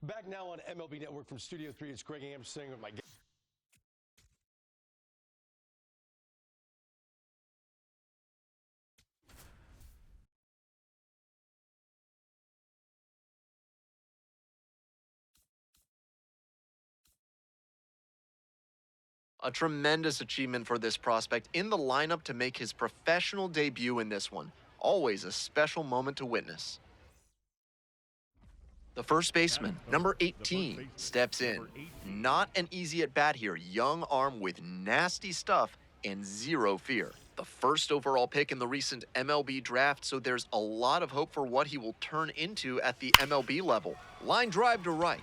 Back now on MLB Network from Studio 3, it's Greg Amsing with my guest. A tremendous achievement for this prospect in the lineup to make his professional debut in this one. Always a special moment to witness. The first baseman, number 18, steps in. Not an easy at-bat here. Young arm with nasty stuff and zero fear. The first overall pick in the recent MLB draft, so there's a lot of hope for what he will turn into at the MLB level. Line drive to right.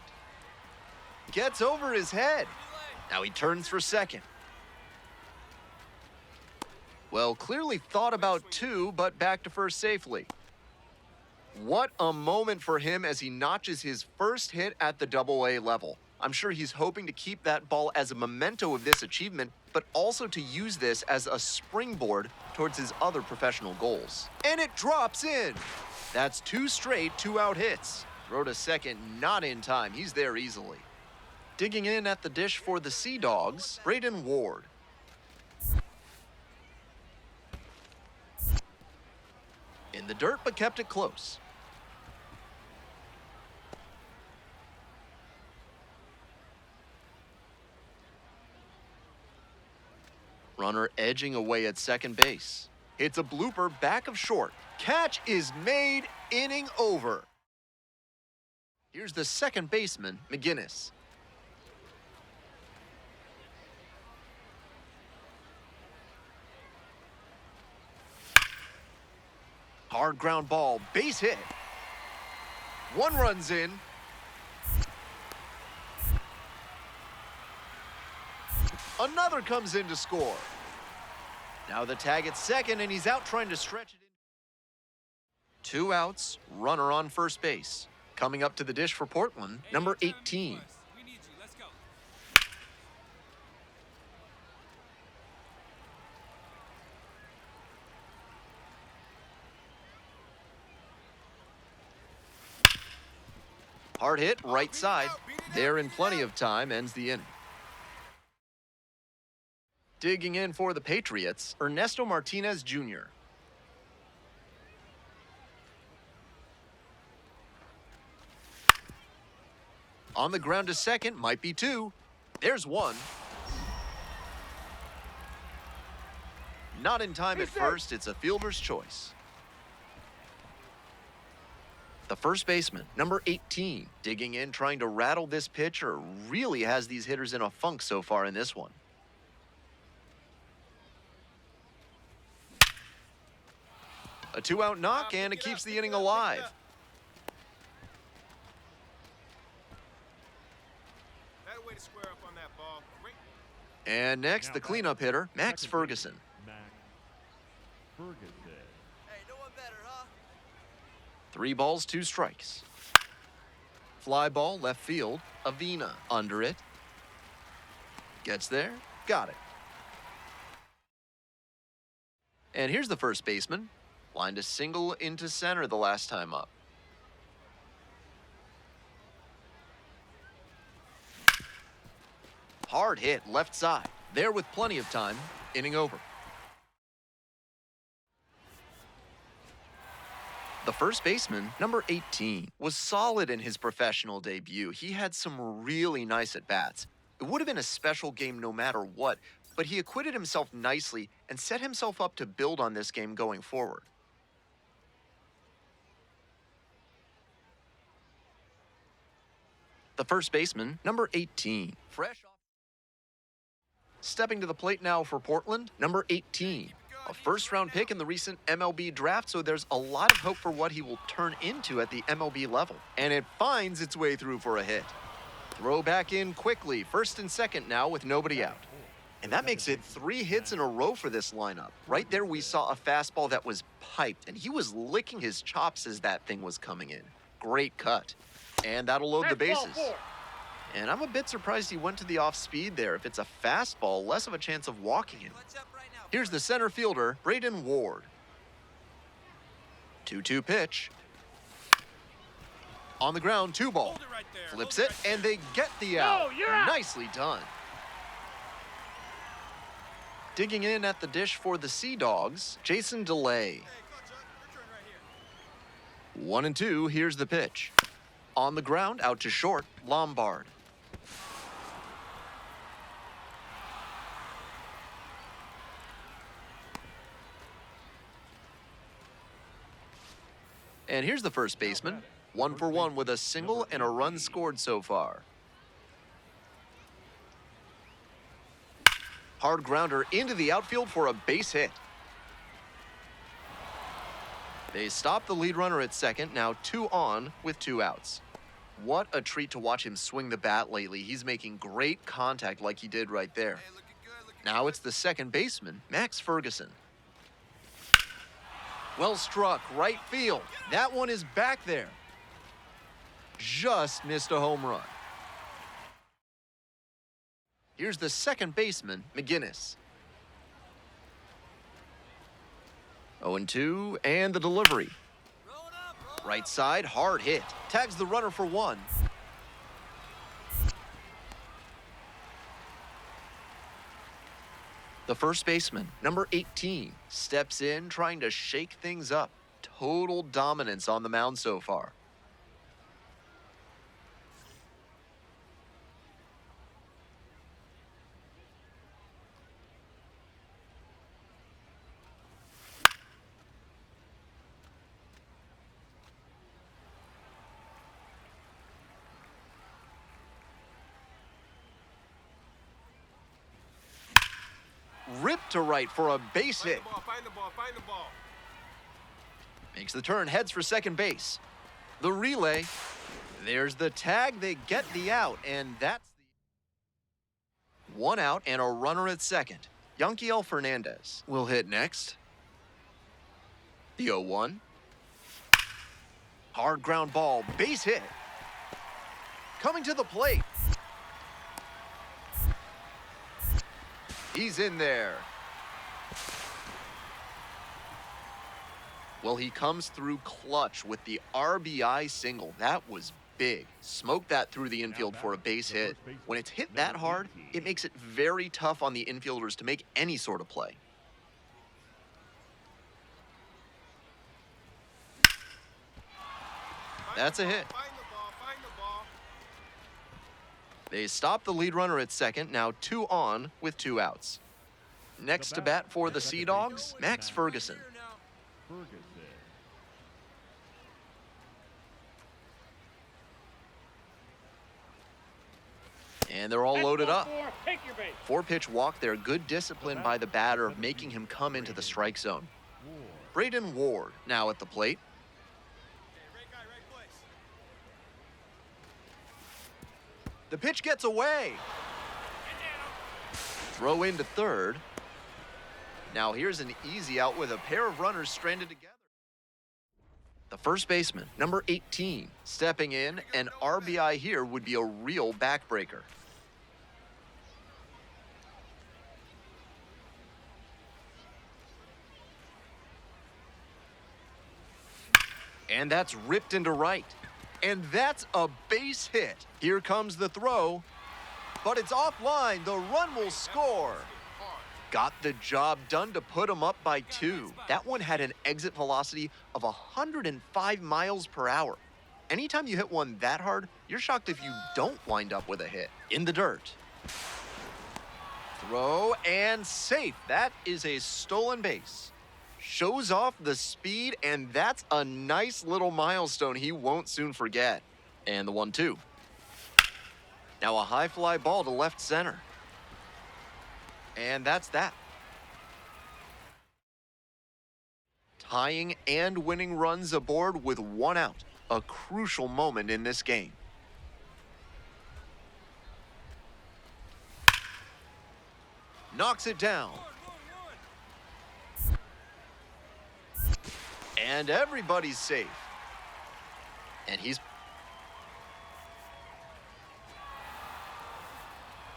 Gets over his head. Now he turns for second. Well, clearly thought about two, but back to first safely. What a moment for him as he notches his first hit at the AA level. I'm sure he's hoping to keep that ball as a memento of this achievement, but also to use this as a springboard towards his other professional goals. And it drops in. That's two straight two-out hits. Throw to second, not in time. He's there easily. Digging in at the dish for the Sea Dogs, Braden Ward. In the dirt, but kept it close. Runner edging away at second base. It's a blooper back of short. Catch is made, inning over. Here's the second baseman, McGinnis. Hard ground ball, base hit. One runs in. Another comes in to score. Now the tag at second, and he's out trying to stretch it in. Two outs, runner on first base. Coming up to the dish for Portland, number 18. Hard hit, right side. There in plenty of time, ends the inning. Digging in for the Patriots, Ernesto Martinez Jr. On the ground to second, might be two. There's one. Not in time at first, it's a fielder's choice. The first baseman, number 18, digging in, trying to rattle this pitcher. Really has these hitters in a funk so far in this one. A two-out knock, and it keeps the inning alive. And next, the cleanup hitter, Max Ferguson. Three balls, two strikes. Fly ball, left field. Avina under it. Gets there, got it. And here's the first baseman. Lined a single into center the last time up. Hard hit, left side. There with plenty of time, inning over. The first baseman, number 18, was solid in his professional debut. He had some really nice at-bats. It would have been a special game no matter what, but he acquitted himself nicely and set himself up to build on this game going forward. The first baseman, number 18, fresh off. Stepping to the plate now for Portland, number 18. A first-round pick in the recent MLB draft, so there's a lot of hope for what he will turn into at the MLB level. And it finds its way through for a hit. Throw back in quickly, first and second now with nobody out. And that makes it 3 hits in a row for this lineup. Right there we saw a fastball that was piped, and he was licking his chops as that thing was coming in. Great cut. And that'll load the bases. And I'm a bit surprised he went to the off-speed there. If it's a fastball, less of a chance of walking him. Here's the center fielder, Braden Ward. 2-2 pitch. On the ground, 2-ball. Flips it, and they get the out. Nicely done. Digging in at the dish for the Sea Dogs, Jason DeLay. 1-2, here's the pitch. On the ground, out to short, Lombard. And here's the first baseman, 1 for 1 with a single and a run scored so far. Hard grounder into the outfield for a base hit. They stop the lead runner at second, now 2 on with 2 outs. What a treat to watch him swing the bat lately. He's making great contact like he did right there. Now it's the second baseman, Max Ferguson. Well struck, right field. That one is back there. Just missed a home run. Here's the second baseman, McGinnis. 0-2, and the delivery. Right side, hard hit. Tags the runner for 1. The first baseman, number 18, steps in trying to shake things up. Total dominance on the mound so far. Ripped to right for a base hit. Find the ball. Makes the turn, heads for second base. The relay. There's the tag, they get the out, and that's the 1 out and a runner at second. Yanquiel Fernandez will hit next. The 0-1. Hard ground ball, base hit. Coming to the plate. He's in there. Well, he comes through clutch with the RBI single. That was big. Smoked that through the infield for a base hit. When it's hit that hard, it makes it very tough on the infielders to make any sort of play. That's a hit. Find the ball. They stop the lead runner at second, now 2 on with 2 outs. Next to bat for the Sea Dogs, Max Ferguson. And they're all loaded up. 4-pitch walk there, good discipline by the batter of making him come into the strike zone. Braden Ward now at the plate. The pitch gets away. Throw into third. Now here's an easy out with a pair of runners stranded together. The first baseman, number 18, stepping in. An RBI here would be a real backbreaker. And that's ripped into right. And that's a base hit. Here comes the throw, but it's offline. The run will score. Got the job done to put him up by 2. That one had an exit velocity of 105 miles per hour. Anytime you hit one that hard, you're shocked if you don't wind up with a hit. In the dirt. Throw and safe. That is a stolen base. Shows off the speed, and that's a nice little milestone he won't soon forget. And the 1-2. Now a high fly ball to left center. And that's that. Tying and winning runs aboard with 1 out. A crucial moment in this game. Knocks it down. And everybody's safe. And he's...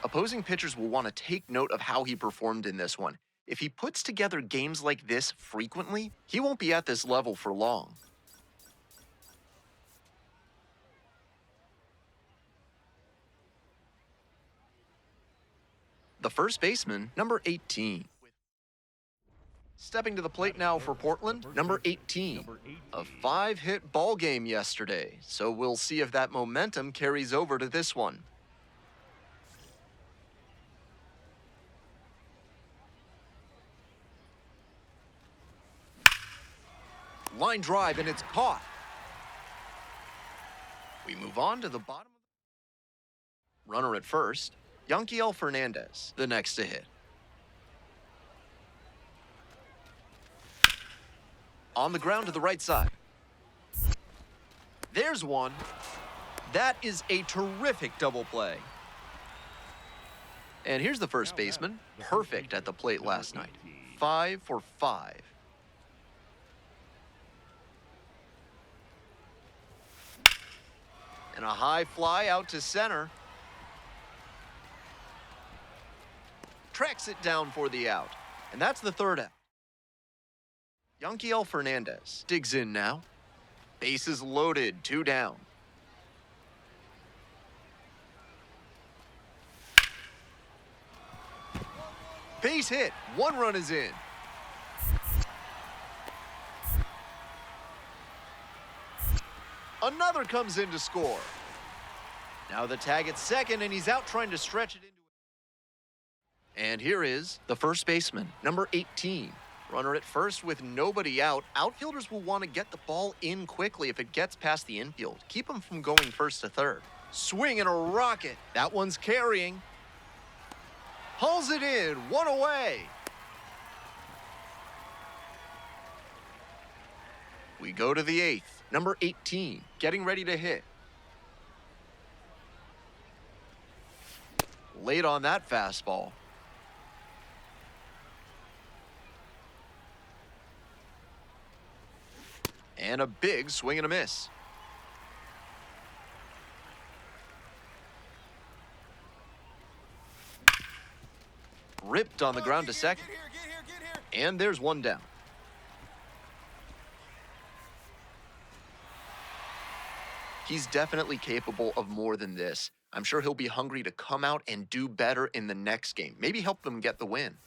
Opposing pitchers will want to take note of how he performed in this one. If he puts together games like this frequently, he won't be at this level for long. the first baseman, number 18. Stepping to the plate now for Portland, number 18. A 5-hit ball game yesterday, so we'll see if that momentum carries over to this one. Line drive, and it's caught. We move on to the bottom. Runner at first, Yanquiel Fernandez, the next to hit. On the ground to the right side. There's one. That is a terrific double play. And here's the first baseman, perfect at the plate last night. 5 for 5. And a high fly out to center. Tracks it down for the out. And that's the third out. Yanquiel Fernandez digs in now. Bases loaded, 2 down. Base hit, 1 run is in. Another comes in to score. Now the tag at second, and he's out trying to stretch it into it. And here is the first baseman, number 18. Runner at first with nobody out. Outfielders will want to get the ball in quickly if it gets past the infield. Keep them from going first to third. Swing and a rocket. That one's carrying. Hauls it in, 1 away. We go to the 8th. Number 18, getting ready to hit. Late on that fastball. And a big swing and a miss. Ripped on the ground to second. Get here. And there's 1 down. He's definitely capable of more than this. I'm sure he'll be hungry to come out and do better in the next game. Maybe help them get the win.